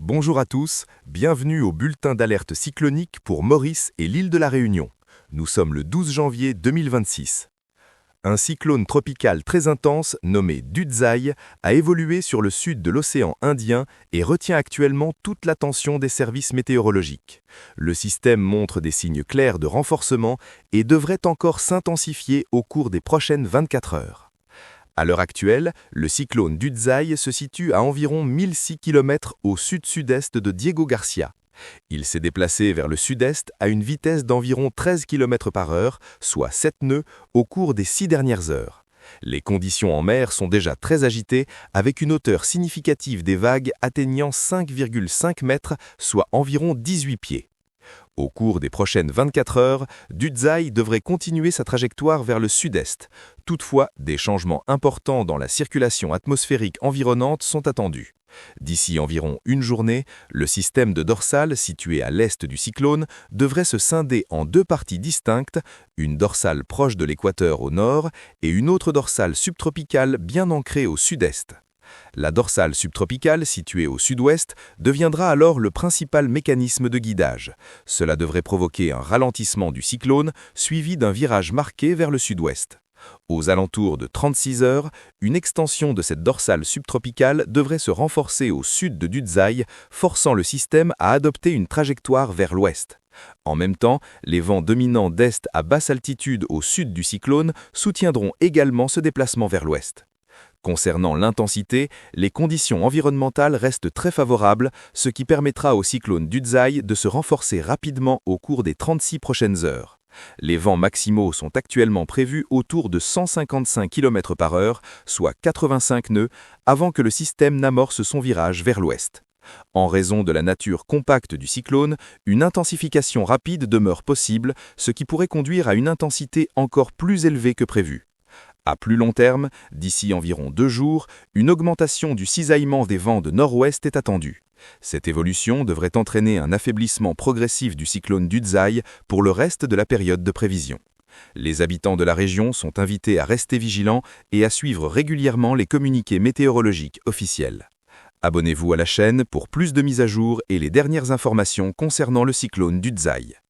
Bonjour à tous, bienvenue au bulletin d'alerte cyclonique pour Maurice et l'île de la Réunion. Nous sommes le 12 janvier 2026. Un cyclone tropical très intense nommé Dudzai a évolué sur le sud de l'océan Indien et retient actuellement toute l'attention des services météorologiques. Le système montre des signes clairs de renforcement et devrait encore s'intensifier au cours des prochaines 24 heures. À l'heure actuelle, le cyclone Dudzai se situe à environ 1006 km au sud-sud-est de Diego Garcia. Il s'est déplacé vers le sud-est à une vitesse d'environ 13 km par heure, soit 7 nœuds, au cours des 6 dernières heures. Les conditions en mer sont déjà très agitées, avec une hauteur significative des vagues atteignant 5,5 mètres, soit environ 18 pieds. Au cours des prochaines 24 heures, Dudzai devrait continuer sa trajectoire vers le sud-est. Toutefois, des changements importants dans la circulation atmosphérique environnante sont attendus. D'ici environ une journée, le système de dorsale situé à l'est du cyclone devrait se scinder en deux parties distinctes, une dorsale proche de l'équateur au nord et une autre dorsale subtropicale bien ancrée au sud-est. La dorsale subtropicale, située au sud-ouest, deviendra alors le principal mécanisme de guidage. Cela devrait provoquer un ralentissement du cyclone, suivi d'un virage marqué vers le sud-ouest. Aux alentours de 36 heures, une extension de cette dorsale subtropicale devrait se renforcer au sud de Dudzai, forçant le système à adopter une trajectoire vers l'ouest. En même temps, les vents dominants d'est à basse altitude au sud du cyclone soutiendront également ce déplacement vers l'ouest. Concernant l'intensité, les conditions environnementales restent très favorables, ce qui permettra au cyclone Dudzai de se renforcer rapidement au cours des 36 prochaines heures. Les vents maximaux sont actuellement prévus autour de 155 km par heure, soit 85 nœuds, avant que le système n'amorce son virage vers l'ouest. En raison de la nature compacte du cyclone, une intensification rapide demeure possible, ce qui pourrait conduire à une intensité encore plus élevée que prévu. À plus long terme, d'ici environ 2 jours, une augmentation du cisaillement des vents de nord-ouest est attendue. Cette évolution devrait entraîner un affaiblissement progressif du cyclone Dudzai pour le reste de la période de prévision. Les habitants de la région sont invités à rester vigilants et à suivre régulièrement les communiqués météorologiques officiels. Abonnez-vous à la chaîne pour plus de mises à jour et les dernières informations concernant le cyclone Dudzai.